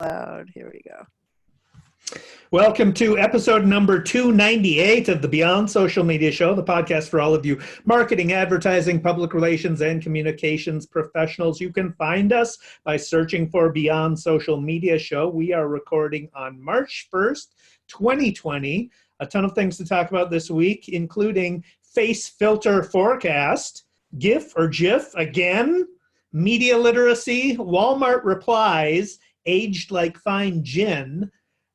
loud. Here we go. Welcome to episode number 298 of the Beyond Social Media Show, the podcast for all of you marketing, advertising, public relations, and communications professionals. You can find us by searching for Beyond Social Media Show. We are recording on March 1st, 2020. A ton of things to talk about this week, including face filter forecast, GIF or GIF again, media literacy, Walmart replies, aged like fine gin,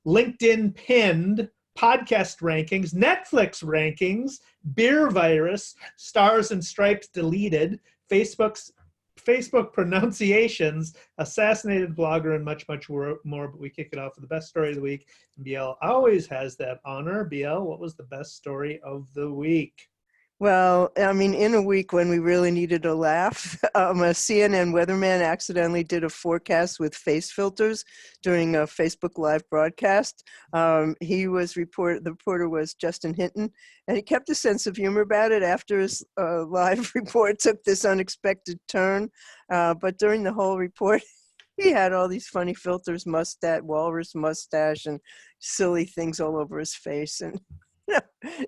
LinkedIn pinned, podcast rankings, Netflix rankings, beer virus, stars and stripes deleted, Facebook pronunciations, assassinated blogger, and much, much more. But we kick it off with the best story of the week. BL always has that honor. BL, what was the best story of the week? Well, I mean, in a week when we really needed a laugh, a CNN weatherman accidentally did a forecast with face filters during a Facebook Live broadcast. The reporter was Justin Hinton, and he kept a sense of humor about it after his live report took this unexpected turn. But during the whole report, he had all these funny filters, walrus mustache, and silly things all over his face. And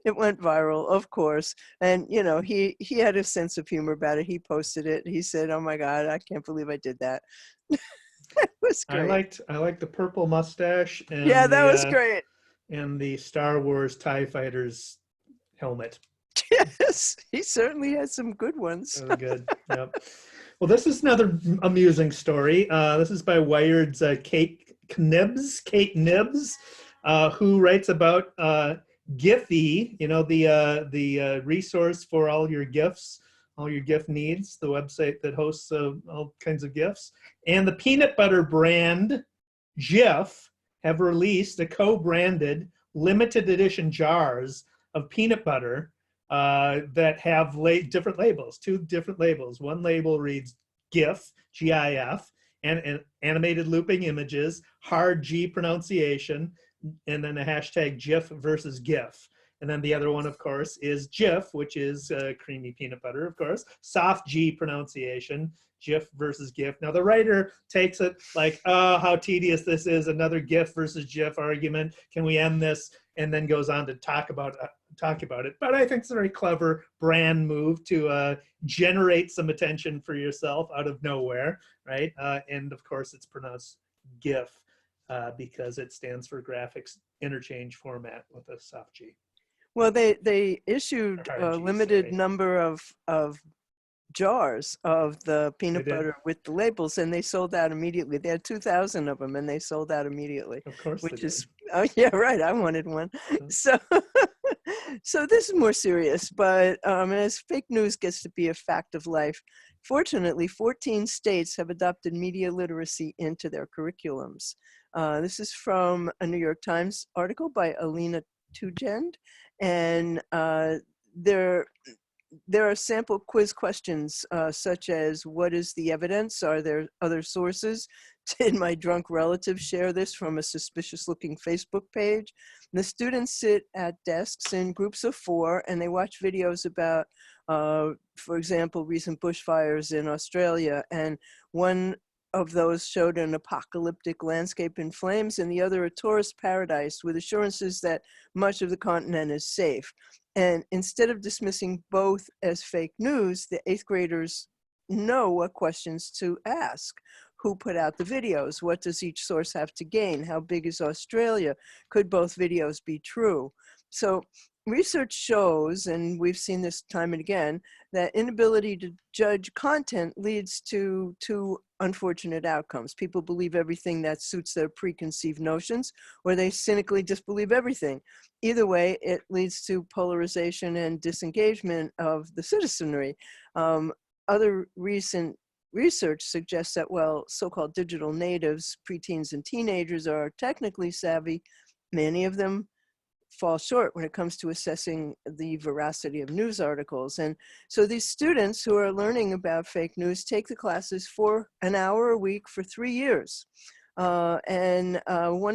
it went viral, of course. And, you know, he had a sense of humor about it. He posted it. He said, "Oh my God, I can't believe I did that." It was great. I liked the purple mustache. And yeah, that was great. And the Star Wars TIE Fighters helmet. Yes, he certainly has some good ones. Really good. Yep. Well, this is another amusing story. This is by Wired's Kate Nibs, who writes about Giphy, you know, the resource for all your GIFs, all your GIF needs, the website that hosts all kinds of GIFs. And the peanut butter brand Jif have released a co-branded limited edition jars of peanut butter that have different labels, two different labels. One label reads GIF, G-I-F, and animated looping images, hard G pronunciation, and then a hashtag GIF versus GIF. And then the other one, of course, is Jif, which is creamy peanut butter, of course. Soft G pronunciation, GIF versus GIF. Now, the writer takes it like, oh, how tedious this is, another GIF versus GIF argument. Can we end this? And then goes on to talk about it. But I think it's a very clever brand move to generate some attention for yourself out of nowhere, right? And, of course, it's pronounced GIF. Because it stands for graphics interchange format with a soft G. Well, they issued a limited number of jars of the peanut butter with the labels, and they sold out immediately. They had 2,000 of them, and they sold out immediately. Of course, which is oh yeah, right. I wanted one. So this is more serious, but as fake news gets to be a fact of life, fortunately, 14 states have adopted media literacy into their curriculums. This is from a New York Times article by Alina Tugend, and there are sample quiz questions such as, what is the evidence? Are there other sources? Did my drunk relative share this from a suspicious-looking Facebook page? And the students sit at desks in groups of 4, and they watch videos about, for example, recent bushfires in Australia. And one of those showed an apocalyptic landscape in flames, and the other a tourist paradise with assurances that much of the continent is safe. And instead of dismissing both as fake news, the 8th graders know what questions to ask. Who put out the videos? What does each source have to gain? How big is Australia? Could both videos be true? So research shows, and we've seen this time and again, that inability to judge content leads to two unfortunate outcomes. People believe everything that suits their preconceived notions, or they cynically disbelieve everything. Either way, it leads to polarization and disengagement of the citizenry. Other recent research suggests that while so-called digital natives, preteens and teenagers are technically savvy, many of them fall short when it comes to assessing the veracity of news articles. And so these students who are learning about fake news take the classes for an hour a week for 3 years. One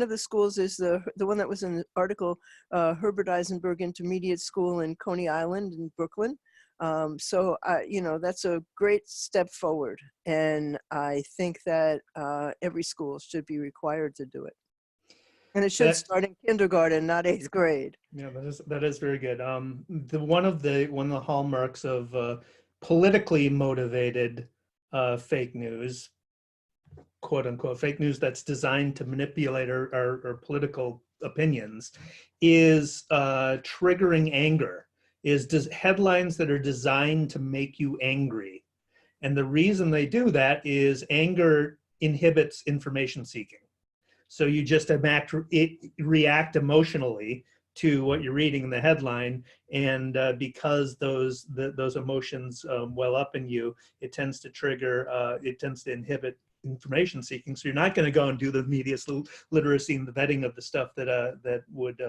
of the schools is the one that was in the article, Herbert Eisenberg Intermediate School in Coney Island in Brooklyn. You know, that's a great step forward. And I think that every school should be required to do it. And it should That start in kindergarten, not 8th grade. Yeah, that is very good. One of the hallmarks of politically motivated fake news, quote unquote, fake news that's designed to manipulate our political opinions, is triggering anger. Headlines that are designed to make you angry, and the reason they do that is anger inhibits information seeking. So you just react emotionally to what you're reading in the headline, and because those emotions well up in you, it tends to inhibit information seeking. So you're not going to go and do the media literacy and the vetting of the stuff that would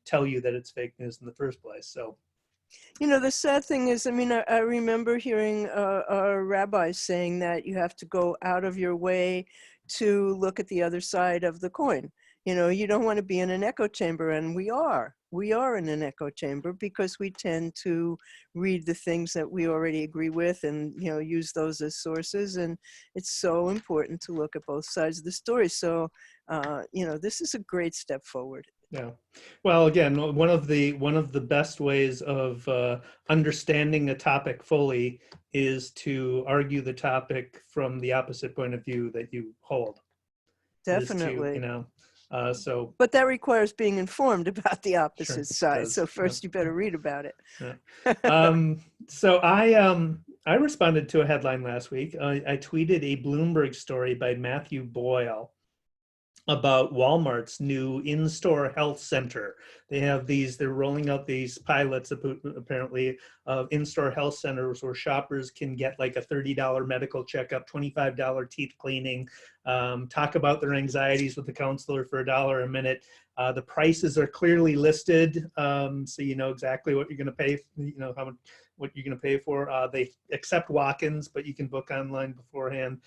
tell you that it's fake news in the first place. So. You know, the sad thing is, I mean, I remember hearing our rabbis saying that you have to go out of your way to look at the other side of the coin. You know, you don't want to be in an echo chamber, and we are. We are in an echo chamber because we tend to read the things that we already agree with and, you know, use those as sources. And it's so important to look at both sides of the story. So, you know, this is a great step forward. Yeah. Well, again, one of the best ways of understanding a topic fully is to argue the topic from the opposite point of view that you hold. Definitely. But that requires being informed about the opposite side. So first you better read about it. Yeah. So I responded to a headline last week. I tweeted a Bloomberg story by Matthew Boyle about Walmart's new in-store health center. They're rolling out these pilots apparently of in-store health centers where shoppers can get like a $30 medical checkup, $25 teeth cleaning, talk about their anxieties with the counselor for $1 a minute. The prices are clearly listed, so you know exactly what you're going to pay, you know what you're going to pay for. They accept walk-ins, but you can book online beforehand.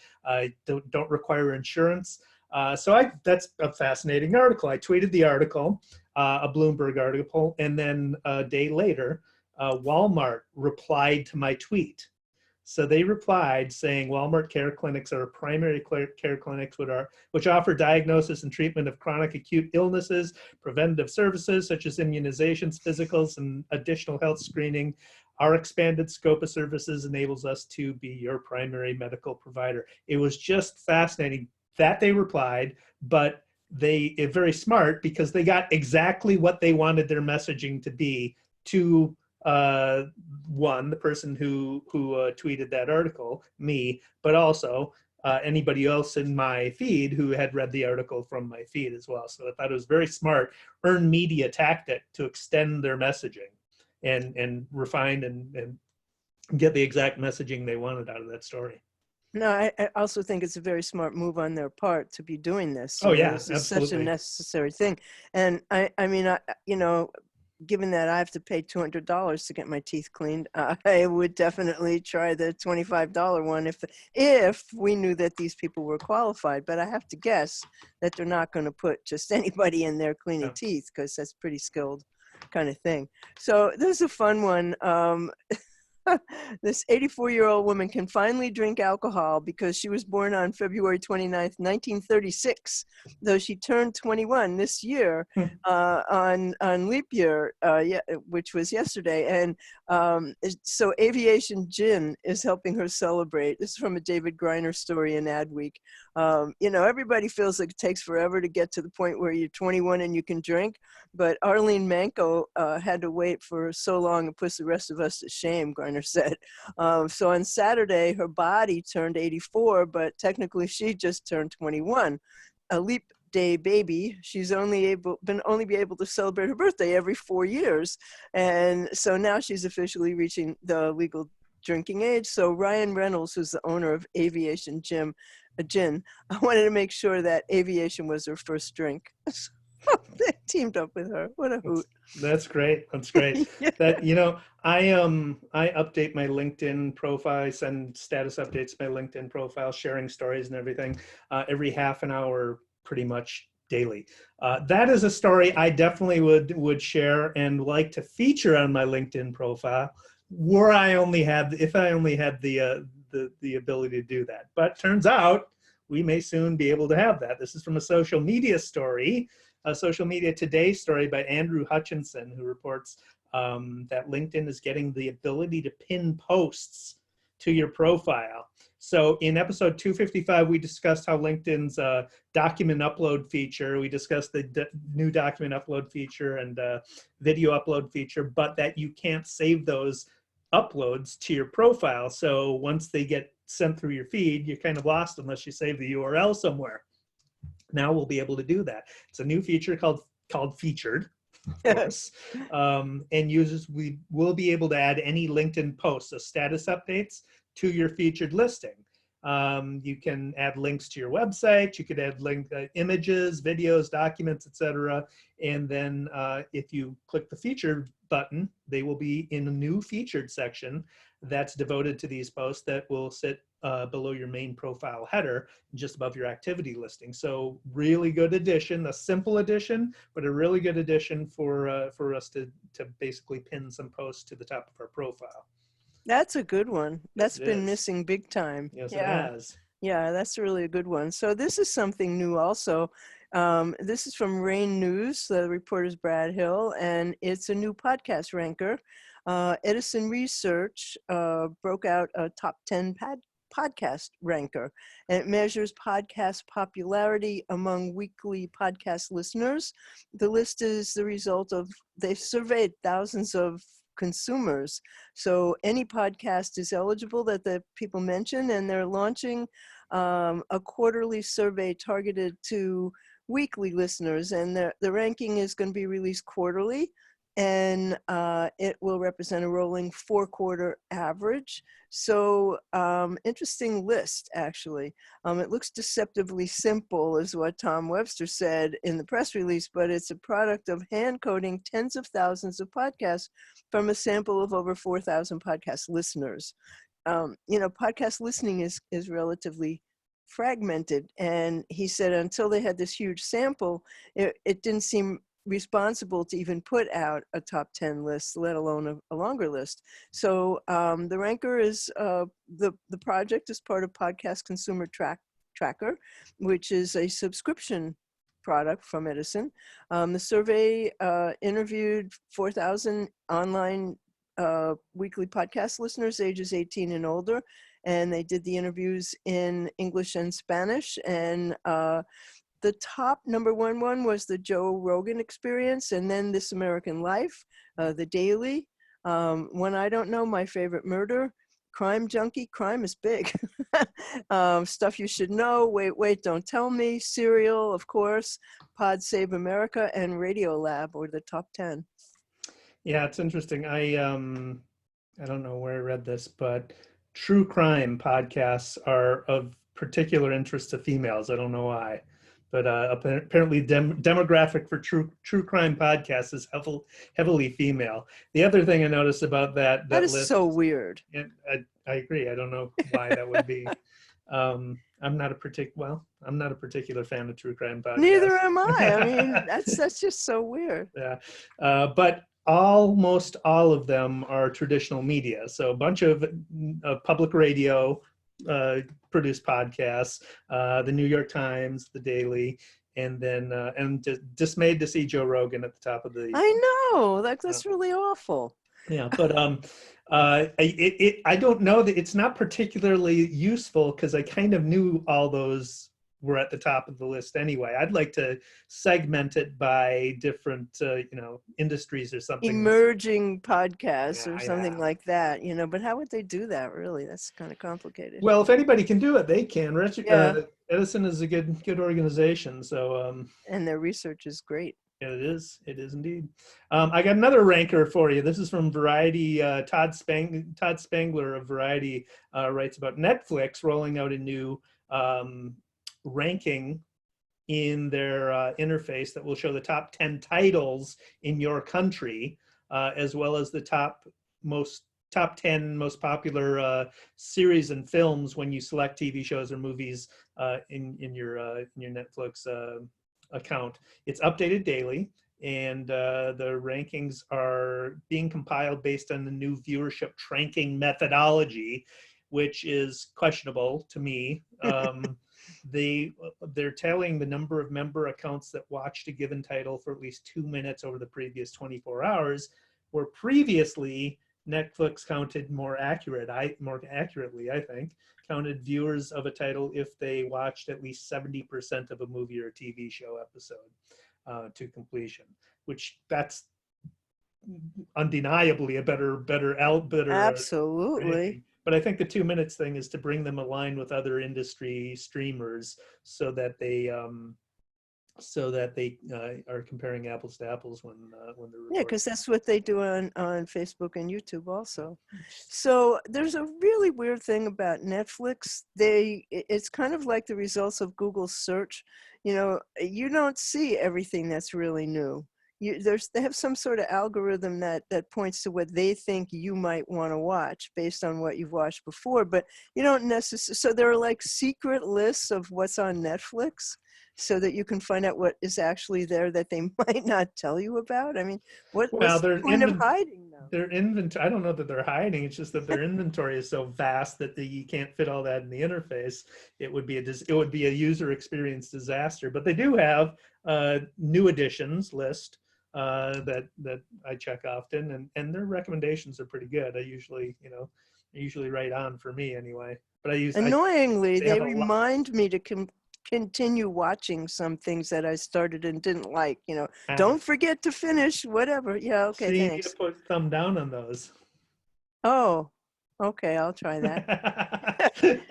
Don't require insurance. That's a fascinating article. I tweeted the article, a Bloomberg article, and then a day later, Walmart replied to my tweet. So they replied saying Walmart care clinics are primary care clinics which offer diagnosis and treatment of chronic acute illnesses, preventative services such as immunizations, physicals, and additional health screening. Our expanded scope of services enables us to be your primary medical provider. It was just fascinating that they replied, but they're very smart because they got exactly what they wanted their messaging to be to one, the person who tweeted that article, me, but also anybody else in my feed who had read the article from my feed as well. So I thought it was very smart, earned media tactic to extend their messaging and refine and get the exact messaging they wanted out of that story. No, I also think it's a very smart move on their part to be doing this. Oh, yeah, this is absolutely. such a necessary thing. And I mean, you know, given that I have to pay $200 to get my teeth cleaned, I would definitely try the $25 one if we knew that these people were qualified. But I have to guess that they're not going to put just anybody in there cleaning teeth, because that's pretty skilled kind of thing. So there's a fun one. This 84-year-old woman can finally drink alcohol because she was born on February 29th, 1936, though she turned 21 this year on leap year, which was yesterday. And so Aviation Gin is helping her celebrate. This is from a David Griner story in Adweek. You know, everybody feels like it takes forever to get to the point where you're 21 and you can drink, but Arlene Manco had to wait for so long and puts the rest of us to shame, Griner said. So on Saturday, her body turned 84, but technically she just turned 21. A leap day baby, she's only be able to celebrate her birthday every 4 years. And so now she's officially reaching the legal drinking age. So Ryan Reynolds, who's the owner of Aviation Gin, I wanted to make sure that aviation was her first drink. They teamed up with her. What a hoot. That's great. That's great. Yeah. That, you know, I update my LinkedIn profile, send status updates to my LinkedIn profile, sharing stories and everything every half an hour, pretty much daily. That is a story I definitely would share and like to feature on my LinkedIn profile. if I only had the ability to do that. But turns out we may soon be able to have that. This is from a social media story, a Social Media Today story by Andrew Hutchinson, who reports that LinkedIn is getting the ability to pin posts to your profile. So in episode 255, we discussed how LinkedIn's document upload feature, we discussed the new document upload feature and video upload feature, but that you can't save those uploads to your profile. So once they get sent through your feed, you're kind of lost unless you save the URL somewhere. Now we'll be able to do that. It's a new feature called Featured, of course. And users will be able to add any LinkedIn posts, so status updates, to your featured listing. You can add links to your website. You could add images, videos, documents, etc. And then if you click the featured button, they will be in a new featured section that's devoted to these posts that will sit below your main profile header, just above your activity listing. So really good addition, a simple addition, but a really good addition for us to basically pin some posts to the top of our profile. That's a good one. That's Yes, been missing big time. Yes, Yeah. it has. Yeah, that's really a good one. So this is something new also. This is from Rain News, the reporter is Brad Hill, and it's a new podcast ranker. Edison Research broke out a top 10 podcast ranker, and it measures podcast popularity among weekly podcast listeners. The list is the result of, they've surveyed thousands of consumers. So any podcast is eligible that the people mention, and they're launching a quarterly survey targeted to weekly listeners, and the ranking is going to be released quarterly, and it will represent a rolling 4-quarter average. So interesting list, actually. It looks deceptively simple, is what Tom Webster said in the press release, but it's a product of hand coding tens of thousands of podcasts from a sample of over 4,000 podcast listeners. Podcast listening is relatively fragmented, and he said until they had this huge sample, it didn't seem responsible to even put out a top 10 list, let alone a longer list. So the ranker is the project is part of Podcast Consumer Tracker, which is a subscription product from Edison. The survey interviewed 4,000 online weekly podcast listeners ages 18 and older, and they did the interviews in English and Spanish. And the top #1 one was the Joe Rogan Experience, and then This American Life, The Daily, One I Don't Know, My Favorite Murder, Crime Junkie, Crime is Big, Stuff You Should Know, Wait, Don't Tell Me, Serial, of course, Pod Save America, and Radio Lab were the top 10. Yeah, it's interesting. I don't know where I read this, but true crime podcasts are of particular interest to females. I don't know why, but apparently demographic for true crime podcasts is heavily female. The other thing I noticed about that That is list, so weird. I agree. I don't know why that would be. I'm not a particular fan of true crime podcasts. Neither am I. I mean, that's just so weird. Yeah, but almost all of them are traditional media. So a bunch of public radio produced podcasts, the New York Times, the Daily, and then and dismayed to see Joe Rogan at the top of the. I know, that's really awful. Yeah, but I don't know that it's not particularly useful because I kind of knew all those were at the top of the list anyway. I'd like to segment it by different, industries or something. Emerging podcasts or something like that, but how would they do that, really? That's kind of complicated. Well, if anybody can do it, they can. Edison is a good organization. So and their research is great. It is indeed. I got another ranker for you. This is from Variety. Todd Spangler of Variety writes about Netflix rolling out a new ranking in their interface that will show the top 10 titles in your country, as well as the top 10 most popular series and films when you select TV shows or movies in your Netflix account. It's updated daily, and the rankings are being compiled based on the new viewership ranking methodology, which is questionable to me. They're tallying the number of member accounts that watched a given title for at least 2 minutes over the previous 24 hours, where previously Netflix counted more accurately, I think, counted viewers of a title if they watched at least 70% of a movie or TV show episode to completion, which that's undeniably a better Absolutely. ranking. But I think the 2 minutes thing is to bring them aligned with other industry streamers so that they are comparing apples to apples when they're Yeah, recording. because that's what they do on Facebook and YouTube also. So there's a really weird thing about Netflix. It's kind of like the results of Google search. You know, you don't see everything that's really new. They have some sort of algorithm that points to what they think you might want to watch based on what you've watched before, but you don't necessarily. So there are like secret lists of what's on Netflix, so that you can find out what is actually there that they might not tell you about. I mean, what's the point of hiding them? Their inventory, I don't know that they're hiding. It's just that their inventory is so vast that you can't fit all that in the interface. It would be a user experience disaster. But they do have new editions list that I check often, and their recommendations are pretty good. I usually right on for me anyway. But Annoyingly, they they have a lot. remind me to continue watching some things that I started and didn't like. Don't forget to finish whatever. Yeah, okay, See, you need to thanks. put thumb down on those. Oh, okay, I'll try that.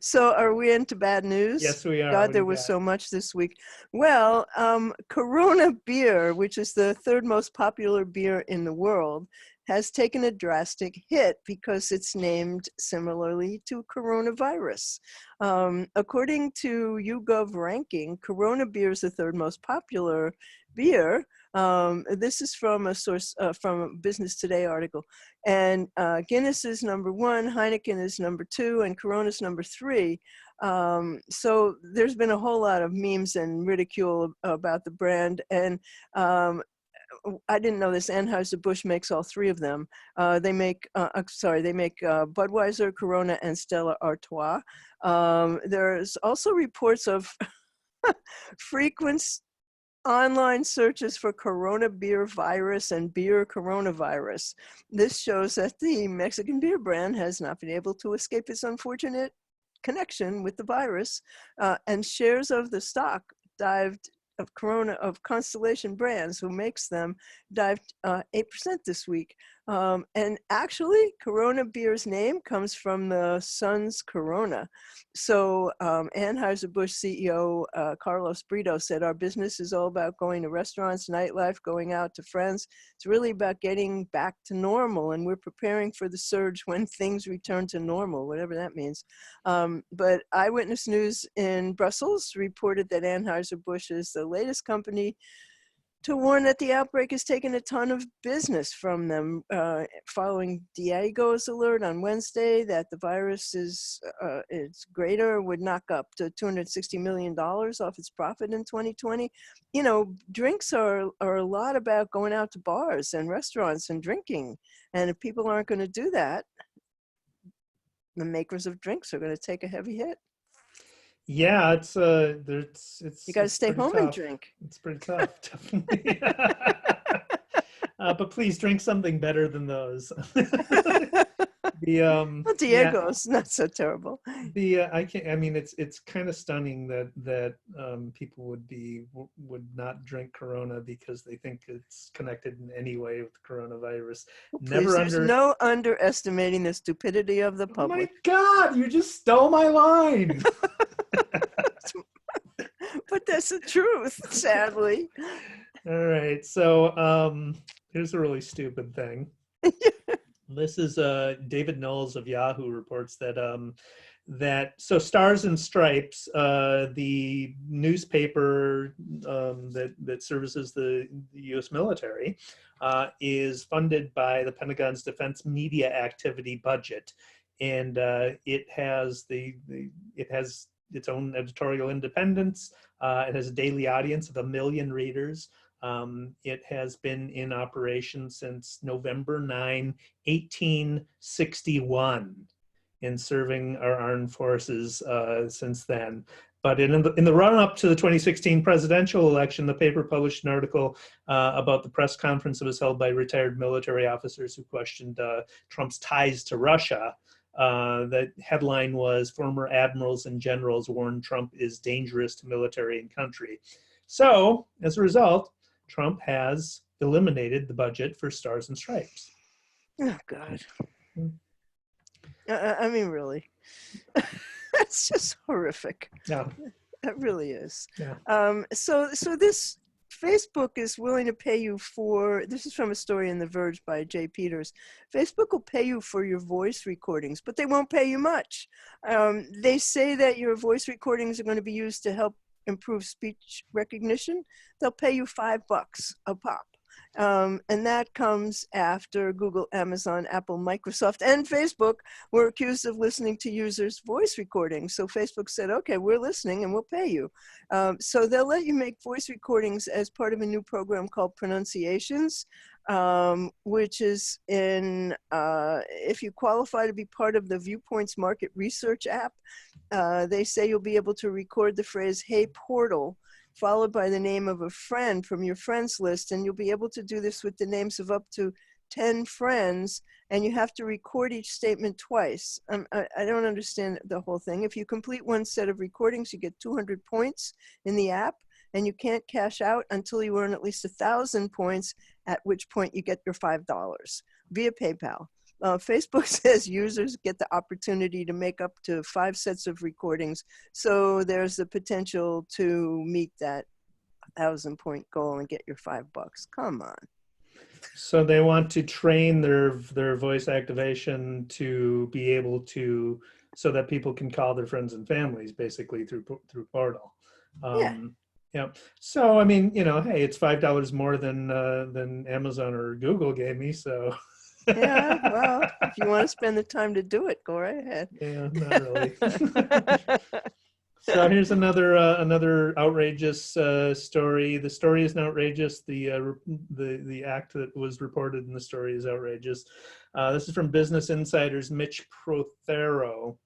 So are we into bad news? Yes, we are. God, What do there you was got? so much this week. Well, Corona beer, which is the third most popular beer in the world, has taken a drastic hit because it's named similarly to coronavirus. According to YouGov ranking, Corona beer is the third most popular beer. This is from a source from a Business Today article. And Guinness is number one, Heineken is number two, and Corona's number three. So there's been a whole lot of memes and ridicule about the brand. And I didn't know this. Anheuser-Busch makes all three of them. They make Budweiser, Corona, and Stella Artois. There's also reports of frequent online searches for Corona beer virus and beer coronavirus. This shows that the Mexican beer brand has not been able to escape its unfortunate connection with the virus, and shares of the stock of Constellation Brands, who makes them, dived 8% this week. And actually, Corona beer's name comes from the Sun's Corona. So Anheuser-Busch CEO Carlos Brito said, "Our business is all about going to restaurants, nightlife, going out to friends. It's really about getting back to normal, and we're preparing for the surge when things return to normal," whatever that means. But Eyewitness News in Brussels reported that Anheuser-Busch is the latest company to warn that the outbreak has taken a ton of business from them, following Diego's alert on Wednesday that the virus is greater, would knock up to $260 million off its profit in 2020. Drinks are a lot about going out to bars and restaurants and drinking. And if people aren't going to do that, the makers of drinks are going to take a heavy hit. Yeah, it's You got to stay home tough. and drink. It's pretty tough, definitely. But please drink something better than those. Well, Diego's not so terrible. It's kind of stunning that people would not drink Corona because they think it's connected in any way with coronavirus. Please, there's no underestimating the stupidity of the public. Oh my God, you just stole my line. But that's the truth, sadly. All right, so here's a really stupid thing. This is David Knowles of Yahoo reports that Stars and Stripes, the newspaper that services the U.S. military, is funded by the Pentagon's Defense Media Activity budget, and it has its own editorial independence. It has a daily audience of 1 million readers. It has been in operation since November 9, 1861, and serving our armed forces since then. But in the run-up to the 2016 presidential election, the paper published an article about the press conference that was held by retired military officers who questioned Trump's ties to Russia. The headline was, "Former admirals and generals warn Trump is dangerous to military and country." So, as a result, Trump has eliminated the budget for Stars and Stripes. Oh, God. I mean, really. It's just horrific. Yeah. It really is. Yeah. So this Facebook is willing to pay you for, this is from a story in The Verge by Jay Peters. Facebook will pay you for your voice recordings, but they won't pay you much. They say that your voice recordings are going to be used to help improve speech recognition. They'll pay you $5 a pop. And that comes after Google, Amazon, Apple, Microsoft, and Facebook were accused of listening to users' voice recordings. So Facebook said, okay, we're listening and we'll pay you. So they'll let you make voice recordings as part of a new program called Pronunciations, which is if you qualify to be part of the Viewpoints Market Research app, they say you'll be able to record the phrase, "Hey Portal," followed by the name of a friend from your friends list. And you'll be able to do this with the names of up to 10 friends, and you have to record each statement twice. I don't understand the whole thing. If you complete one set of recordings, you get 200 points in the app, and you can't cash out until you earn at least 1,000 points, at which point you get your $5 via PayPal. Facebook says users get the opportunity to make up to 5 sets of recordings. So there's the potential to meet that 1,000-point goal and get your $5. Come on. So they want to train their voice activation to be able to, so that people can call their friends and families basically through Portal. Yeah. So I mean, hey, it's $5 more than Amazon or Google gave me. So. Yeah, well, if you want to spend the time to do it, go right ahead. Yeah, not really. So here's another outrageous story. The story isn't outrageous. The act that was reported in the story is outrageous. This is from Business Insider's Mitch Prothero,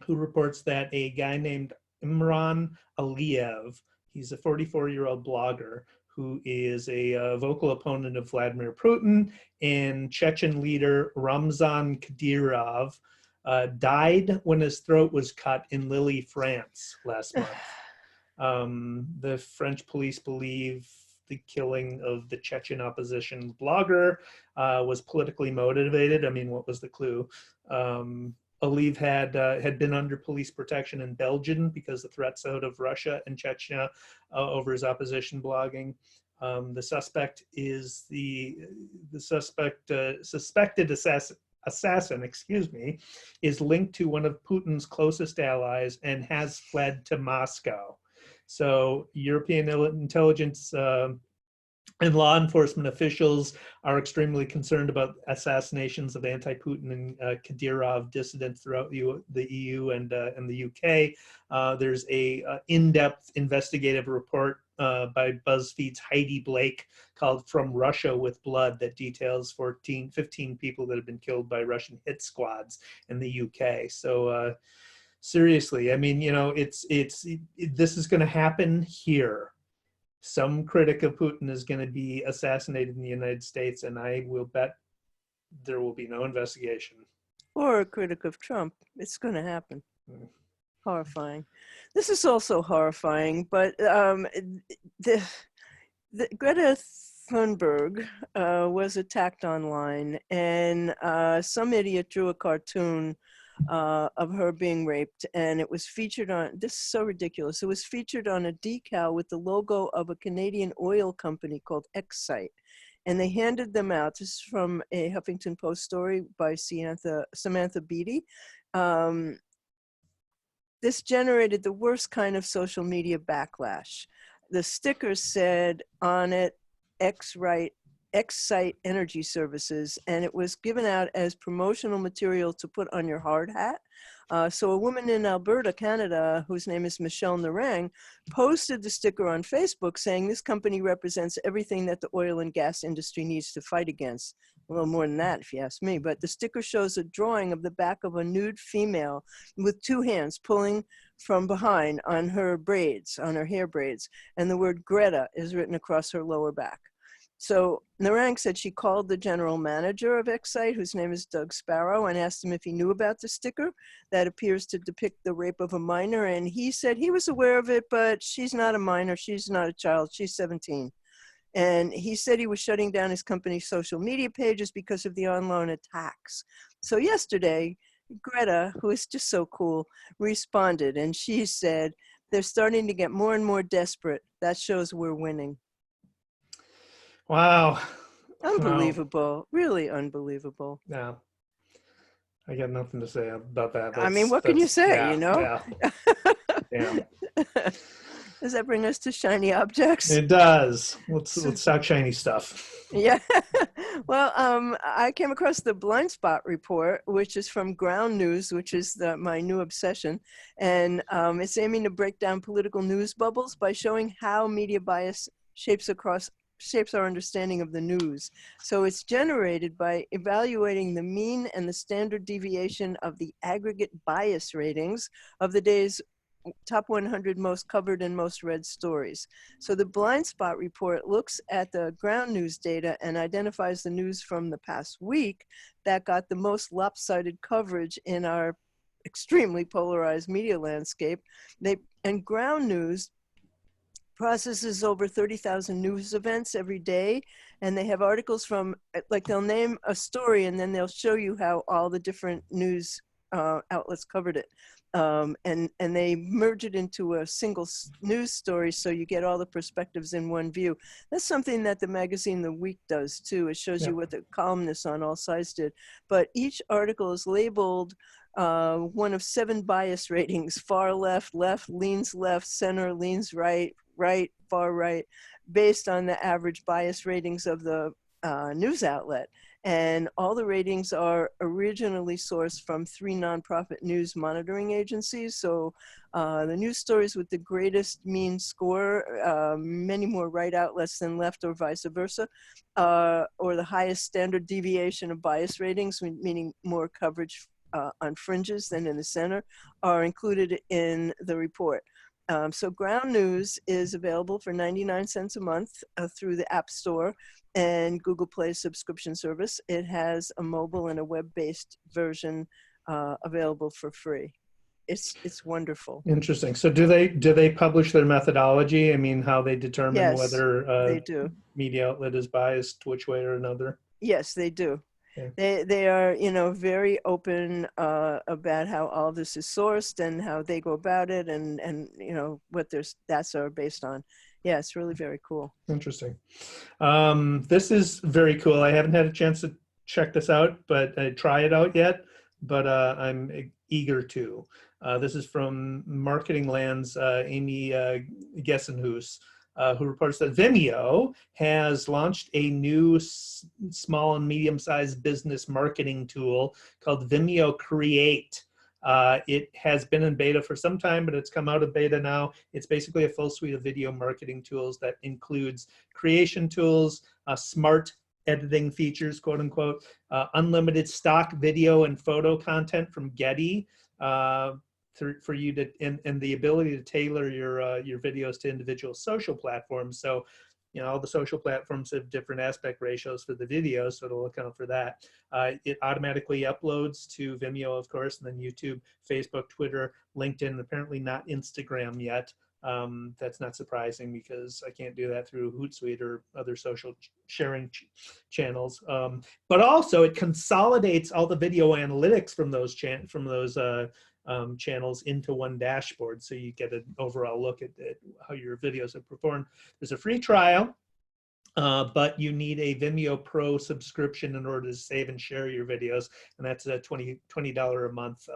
who reports that a guy named Imran Aliyev, he's a 44-year-old blogger who is a vocal opponent of Vladimir Putin, and Chechen leader Ramzan Kadyrov, died when his throat was cut in Lille, France last month. The French police believe the killing of the Chechen opposition blogger was politically motivated. I mean, what was the clue? Aliyev had been under police protection in Belgium because of threats out of Russia and Chechnya over his opposition blogging. The suspect is suspected assassin, is linked to one of Putin's closest allies and has fled to Moscow. So European intelligence and law enforcement officials are extremely concerned about assassinations of anti-Putin and Kadyrov dissidents throughout the EU and the UK. There's a in-depth investigative report by BuzzFeed's Heidi Blake called "From Russia with Blood" that details 15 people that have been killed by Russian hit squads in the UK. So seriously, I mean, this is going to happen here. Some critic of Putin is going to be assassinated in the United States, and I will bet there will be no investigation. Or a critic of Trump. It's going to happen. Horrifying. This is also horrifying, but the Greta Thunberg was attacked online, and some idiot drew a cartoon of her being raped, and it was featured on, this is so ridiculous, it was featured on a decal with the logo of a Canadian oil company called Excite, and they handed them out. This is from a Huffington Post story by Samantha Beattie. This generated the worst kind of social media backlash. The sticker said on it, X-Right, Excite Energy Services, and it was given out as promotional material to put on your hard hat. So a woman in Alberta, Canada, whose name is Michelle Narang, posted the sticker on Facebook saying this company represents everything that the oil and gas industry needs to fight against. A little more than that, if you ask me. But the sticker shows a drawing of the back of a nude female with two hands pulling from behind on her braids, on her hair braids. And the word Greta is written across her lower back. So Narang said she called the general manager of Excite, whose name is Doug Sparrow, and asked him if he knew about the sticker that appears to depict the rape of a minor. And he said he was aware of it, but she's not a minor. She's not a child. She's 17. And he said he was shutting down his company's social media pages because of the online attacks. So yesterday, Greta, who is just so cool, responded. And she said, they're starting to get more and more desperate. That shows we're winning. Wow. Unbelievable. Wow. Really unbelievable. Yeah. I got nothing to say about that. I mean, what can you say, yeah, you know? Yeah. Yeah. Does that bring us to shiny objects? It does. Let's talk shiny stuff. Yeah. Well, I came across the blind spot report, which is from Ground News, which is my new obsession. And it's aiming to break down political news bubbles by showing how media bias shapes our understanding of the news. So it's generated by evaluating the mean and the standard deviation of the aggregate bias ratings of the day's top 100 most covered and most read stories. So the blind spot report looks at the Ground News data and identifies the news from the past week that got the most lopsided coverage in our extremely polarized media landscape. And Ground News processes over 30,000 news events every day, and they have articles from, like, they'll name a story and then they'll show you how all the different news outlets covered it. And they merge it into a single news story, so you get all the perspectives in one view. That's something that the magazine The Week does too. It shows you what the columnists on all sides did. But each article is labeled one of 7 bias ratings: far left, left, leans left, center, leans right, right, far right, based on the average bias ratings of the news outlet. And all the ratings are originally sourced from 3 nonprofit news monitoring agencies. So the news stories with the greatest mean score, many more right outlets than left or vice versa, or the highest standard deviation of bias ratings, meaning more coverage on fringes than in the center, are included in the report. So Ground News is available for 99 cents a month through the App Store and Google Play subscription service. It has a mobile and a web-based version available for free. It's wonderful. Interesting. So do they publish their methodology? I mean, how they determine whether they do. Media outlet is biased which way or another? Yes, they do. Yeah. They are, very open about how all this is sourced and how they go about it, and what their stats are based on. Yeah, it's really very cool. Interesting. This is very cool. I haven't had a chance to check this out, but try it out yet. But I'm eager to. This is from Marketing Land's Amy Gessenhuis, who reports that Vimeo has launched a new small and medium-sized business marketing tool called Vimeo Create. It has been in beta for some time, but it's come out of beta now. It's basically a full suite of video marketing tools that includes creation tools, smart editing features, quote unquote, unlimited stock video and photo content from Getty, for you to, and the ability to tailor your videos to individual social platforms. So, all the social platforms have different aspect ratios for the videos, so it'll account for that. It automatically uploads to Vimeo, of course, and then YouTube, Facebook, Twitter, LinkedIn, apparently not Instagram yet. That's not surprising because I can't do that through Hootsuite or other social sharing channels. But also it consolidates all the video analytics from those channels into one dashboard, so you get an overall look at how your videos have performed. There's a free trial, but you need a Vimeo Pro subscription in order to save and share your videos, and that's a $20 a month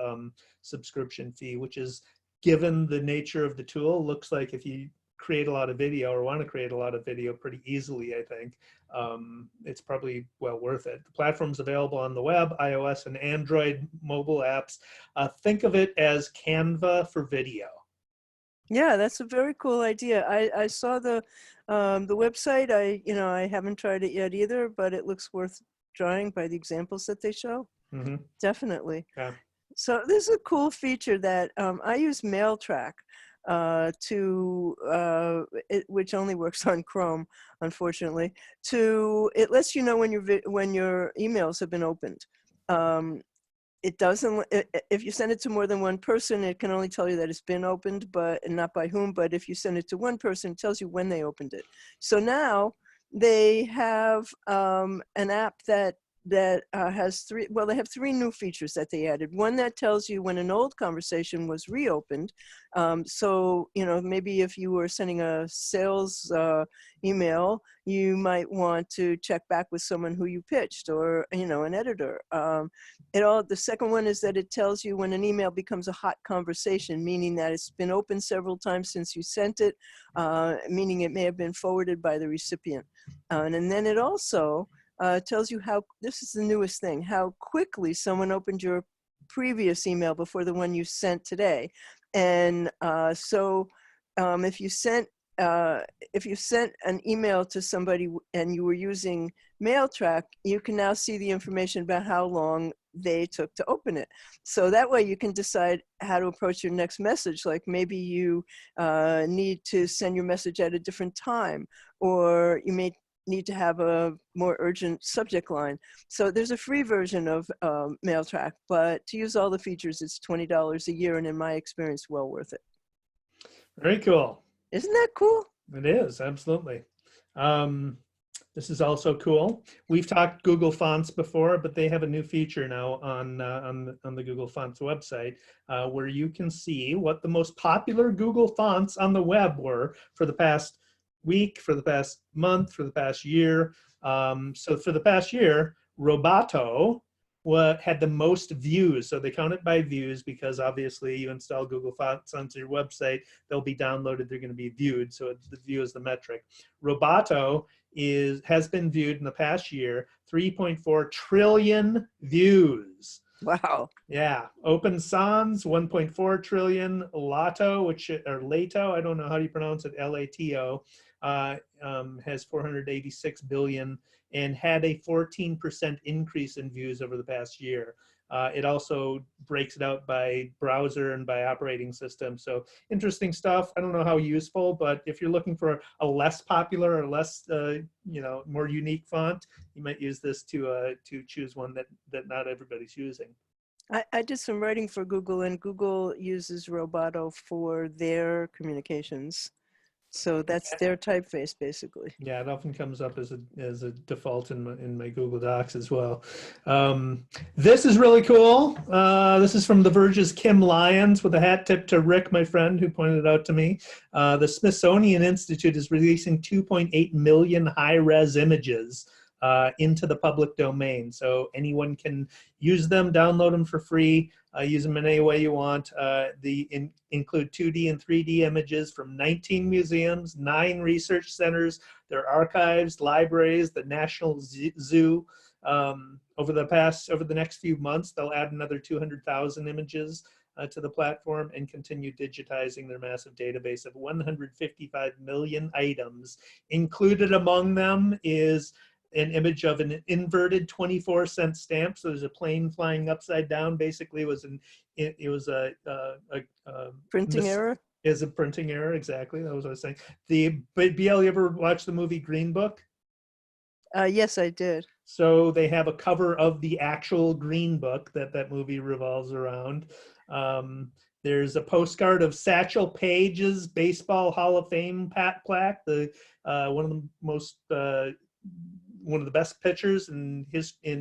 subscription fee, which is, given the nature of the tool, looks like if you create a lot of video or want to create a lot of video pretty easily, I think it's probably well worth it. The platform's available on the web, iOS and Android mobile apps. Think of it as Canva for video. Yeah, that's a very cool idea. I saw the website. I haven't tried it yet either, but it looks worth trying by the examples that they show. Mm-hmm. Definitely. Yeah. So this is a cool feature that I use MailTrack which only works on Chrome, unfortunately. It lets you know when your emails have been opened. It doesn't, if you send it to more than one person, it can only tell you that it's been opened, but not by whom. But if you send it to one person, it tells you when they opened it. So now they have an app that has they have three new features that they added. One that tells you when an old conversation was reopened. So, maybe if you were sending a sales email, you might want to check back with someone who you pitched or, an editor. The second one is that it tells you when an email becomes a hot conversation, meaning that it's been opened several times since you sent it, meaning it may have been forwarded by the recipient. And then it also tells you this is the newest thing, how quickly someone opened your previous email before the one you sent today. And if you sent an email to somebody and you were using MailTrack, you can now see the information about how long they took to open it. So that way you can decide how to approach your next message. Like maybe you need to send your message at a different time, or you may need to have a more urgent subject line. So there's a free version of MailTrack, but to use all the features, it's $20 a year, and in my experience, well worth it. Very cool. Isn't that cool? It is, absolutely. This is also cool. We've talked Google Fonts before, but they have a new feature now on the Google Fonts website where you can see what the most popular Google fonts on the web were for the past week, for the past month, for the past year. So for the past year, Roboto had the most views. So they count it by views because obviously you install Google Fonts onto your website, they'll be downloaded, they're going to be viewed. So the view is the metric. Roboto has been viewed in the past year, 3.4 trillion views. Wow. Yeah. Open Sans, 1.4 trillion. Lato, Lato, I don't know how do you pronounce it, Lato, has 486 billion and had a 14% increase in views over the past year. It also breaks it out by browser and by operating system. So interesting stuff. I don't know how useful, but if you're looking for a less popular or less, more unique font, you might use this to choose one that not everybody's using. I did some writing for Google, and Google uses Roboto for their communications. So that's their typeface, basically. Yeah, it often comes up as a default in my Google Docs as well. This is really cool. This is from The Verge's Kim Lyons with a hat tip to Rick, my friend, who pointed it out to me. The Smithsonian Institute is releasing 2.8 million high-res images into the public domain. So anyone can use them, download them for free, use them in any way you want. They include 2D and 3D images from 19 museums, 9 research centers, their archives, libraries, the National Zoo. Over the next few months, they'll add another 200,000 images to the platform and continue digitizing their massive database of 155 million items. Included among them is an image of an inverted 24-cent stamp. So there's a plane flying upside down. Basically, it was a Printing error? Is a printing error, exactly. That was what I was saying. BL, you ever watch the movie Green Book? Yes, I did. So they have a cover of the actual Green Book that movie revolves around. There's a postcard of Satchel Paige's Baseball Hall of Fame plaque, one of the best pitchers in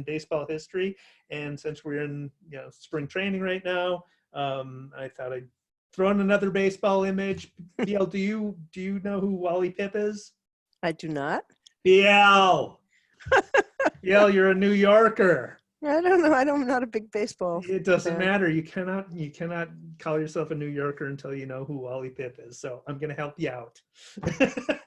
baseball history. And since we're in spring training right now, I thought I'd throw in another baseball image. BL, do you know who Wally Pipp is? I do not. BL, you're a New Yorker. I don't know. I'm not a big baseball It doesn't fan. matter. You cannot call yourself a New Yorker until you know who Wally Pipp is. So I'm going to help you out.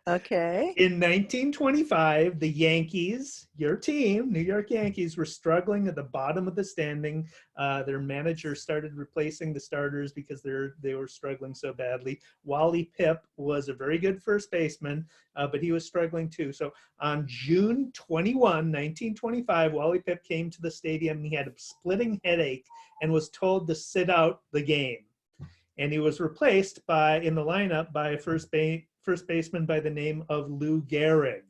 Okay. In 1925, the Yankees, your team, New York Yankees, were struggling at the bottom of the standing. Their manager started replacing the starters because they were struggling so badly. Wally Pipp was a very good first baseman, but he was struggling too. So on June 21, 1925, Wally Pipp came to the stadium and he had a splitting headache and was told to sit out the game. And he was replaced in the lineup by a first baseman by the name of Lou Gehrig.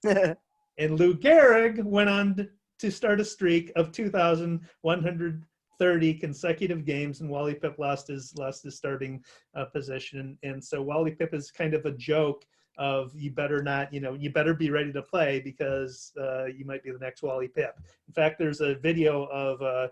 And Lou Gehrig went on to start a streak of 2,130 consecutive games, and Wally Pipp lost his starting position. And so Wally Pipp is kind of a joke of you better be ready to play because you might be the next Wally Pipp. In fact, there's a video of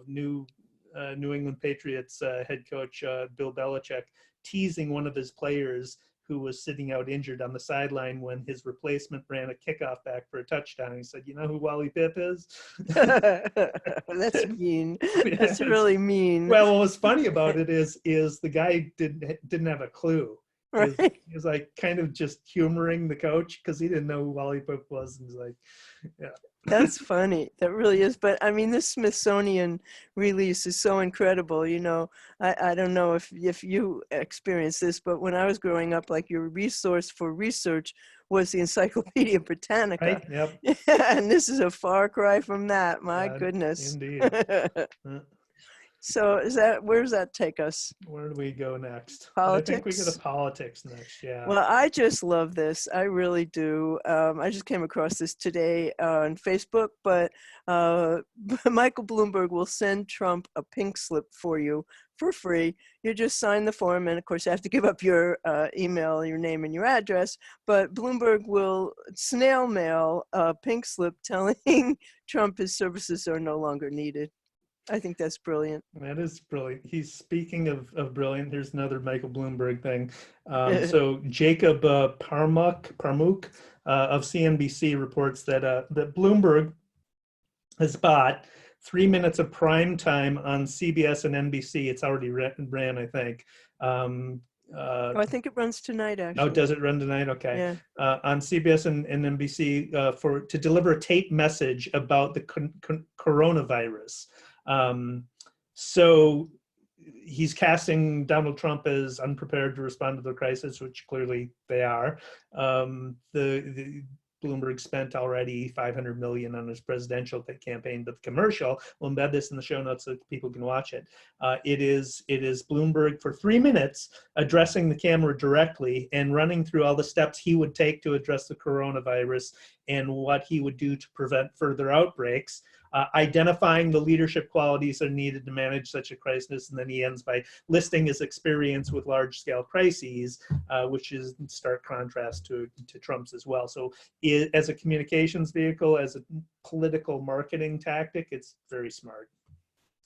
New England Patriots head coach Bill Belichick teasing one of his players who was sitting out injured on the sideline when his replacement ran a kickoff back for a touchdown. He said, "You know who Wally Pipp is?" That's mean. That's really mean. Well, what was funny about it is the guy didn't have a clue. Right. He was like kind of just humoring the coach because he didn't know who Wally Pipp was. And he's like, yeah. That's funny. That really is. But I mean, this Smithsonian release is so incredible. You know, I don't know if you experienced this, but when I was growing up, like your resource for research was the Encyclopedia Britannica. Right? Yep. And this is a far cry from that. My goodness. Indeed. So where does that take us? Where do we go next? Politics? I think we go to politics next, yeah. Well, I just love this. I really do. I just came across this today on Facebook, but Michael Bloomberg will send Trump a pink slip for you for free. You just sign the form, and of course you have to give up your email, your name, and your address, but Bloomberg will snail mail a pink slip telling Trump his services are no longer needed. I think that's brilliant. That is brilliant. He's speaking of brilliant. Here's another Michael Bloomberg thing. So Jacob Parmuk of CNBC reports that that Bloomberg has bought 3 minutes of prime time on CBS and NBC. It's already ran, I think. I think it runs tonight, actually. Oh, does it run tonight? Okay. Yeah. On CBS and NBC to deliver a tape message about the coronavirus. So he's casting Donald Trump as unprepared to respond to the crisis, which clearly they are. The Bloomberg spent already $500 million on his presidential campaign, but the commercial, we'll embed this in the show notes so people can watch it. It is Bloomberg for 3 minutes addressing the camera directly and running through all the steps he would take to address the coronavirus and what he would do to prevent further outbreaks. Identifying the leadership qualities that are needed to manage such a crisis. And then he ends by listing his experience with large-scale crises, which is in stark contrast to Trump's as well. So as a communications vehicle, as a political marketing tactic, it's very smart.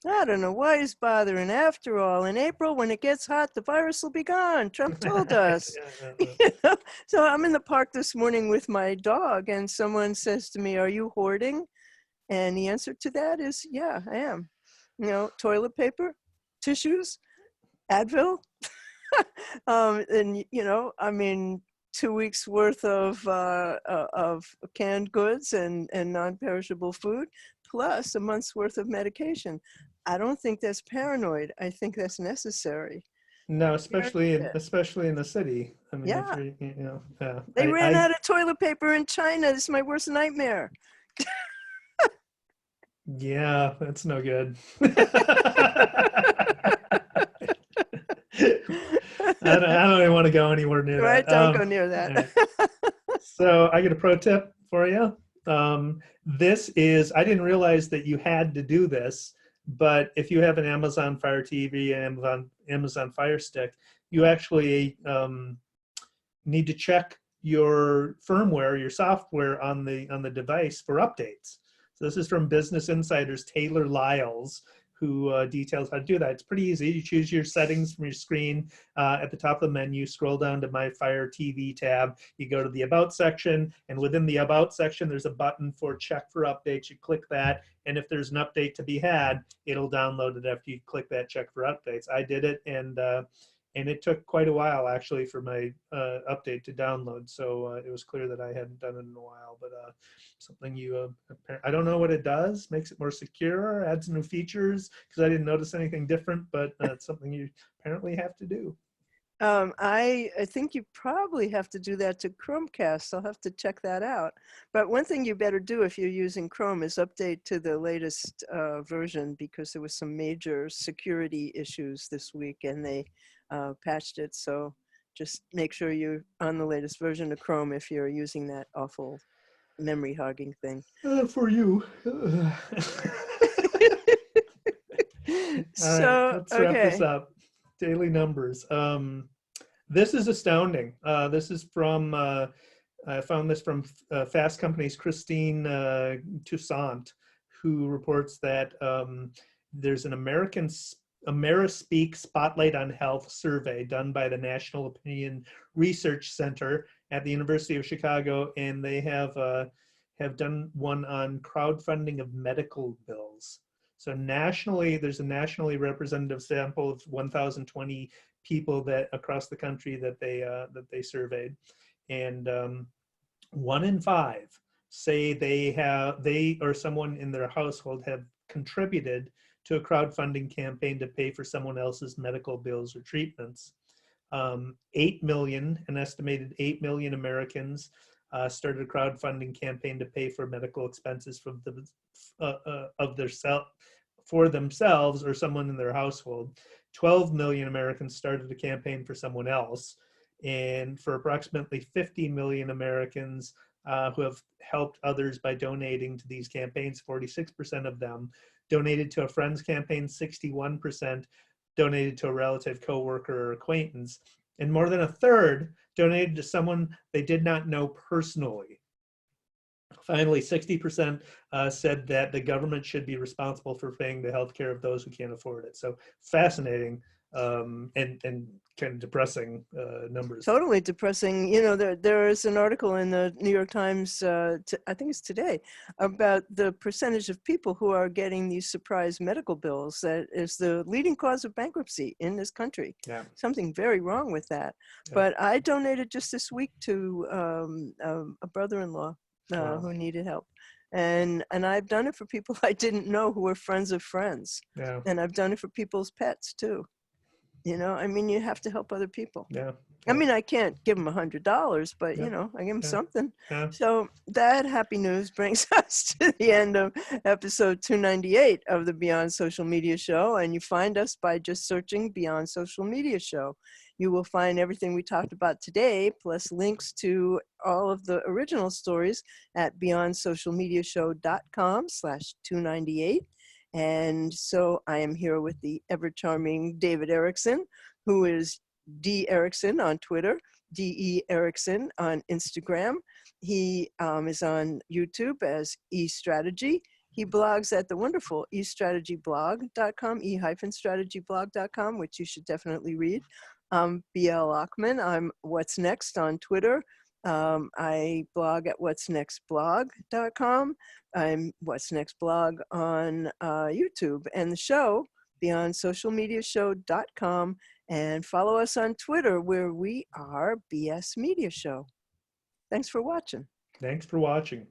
I don't know why he's bothering. After all, in April, when it gets hot, the virus will be gone. Trump told us. You know? So I'm in the park this morning with my dog, and someone says to me, "Are you hoarding?" And the answer to that is, yeah, I am. You know, toilet paper, tissues, Advil, and you know, I mean, 2 weeks worth of canned goods and non-perishable food, plus a month's worth of medication. I don't think that's paranoid. I think that's necessary. No, especially in the city. I mean, yeah. If you know, yeah. They ran out of toilet paper in China. This is my worst nightmare. Yeah, that's no good. I don't even want to go anywhere near right? that. Don't go near that. Yeah. So I get a pro tip for you. This is, I didn't realize that you had to do this, but if you have an Amazon Fire TV and Amazon Fire Stick, you actually need to check your firmware, your software on the device for updates. So this is from Business Insider's Taylor Lyles, who details how to do that. It's pretty easy. You choose your settings from your screen. At the top of the menu, scroll down to My Fire TV tab. You go to the About section, and within the About section, there's a button for Check for Updates. You click that, and if there's an update to be had, it'll download it after you click that Check for Updates. I did it, and it took quite a while, actually, for my update to download. So it was clear that I hadn't done it in a while. But something I don't know what it does, makes it more secure, adds new features, because I didn't notice anything different, but it's something you apparently have to do. I think you probably have to do that to Chromecast. I'll have to check that out. But one thing you better do if you're using Chrome is update to the latest version, because there was some major security issues this week and they patched it. So just make sure you're on the latest version of Chrome if you're using that awful memory hogging thing. For you. All right, let's wrap this up. Daily numbers. This is astounding. This is from, I found this from Fast Company's Christine Toussaint, who reports that there's an AmeriSpeak Spotlight on Health survey done by the National Opinion Research Center at the University of Chicago, and they have done one on crowdfunding of medical bills. So nationally, there's a nationally representative sample of 1,020 people that across the country that they surveyed, and 1 in 5 say they or someone in their household have contributed to a crowdfunding campaign to pay for someone else's medical bills or treatments. 8 million, an estimated 8 million Americans started a crowdfunding campaign to pay for medical expenses from for themselves or someone in their household. 12 million Americans started a campaign for someone else. And for approximately 50 million Americans who have helped others by donating to these campaigns, 46% of them donated to a friend's campaign, 61% donated to a relative, coworker, or acquaintance, and more than a third donated to someone they did not know personally. Finally, 60% said that the government should be responsible for paying the health care of those who can't afford it. So fascinating and kind of depressing numbers. Totally depressing. You know, there is an article in the New York Times, I think it's today, about the percentage of people who are getting these surprise medical bills. That is the leading cause of bankruptcy in this country. Yeah. Something very wrong with that. Yeah. But I donated just this week to a brother-in-law who needed help. And I've done it for people I didn't know who were friends of friends. Yeah. And I've done it for people's pets too. You know, I mean, you have to help other people. Yeah. I mean, I can't give them $100, but, you know, I give them something. Yeah. So that happy news brings us to the end of episode 298 of the Beyond Social Media Show. And you find us by just searching Beyond Social Media Show. You will find everything we talked about today, plus links to all of the original stories at beyondsocialmediashow.com/298. And so I am here with the ever-charming David Erickson, who is D. Erickson on Twitter, D.E. Erickson on Instagram. He is on YouTube as eStrategy. He blogs at the wonderful eStrategyblog.com, e-strategyblog.com, which you should definitely read. B.L. Ochman. I'm What's Next on Twitter. I blog at what'snextblog.com. I'm What's Next blog on YouTube, and the show, beyondsocialmediashow.com, and follow us on Twitter, where we are BS Media Show. Thanks for watching. Thanks for watching.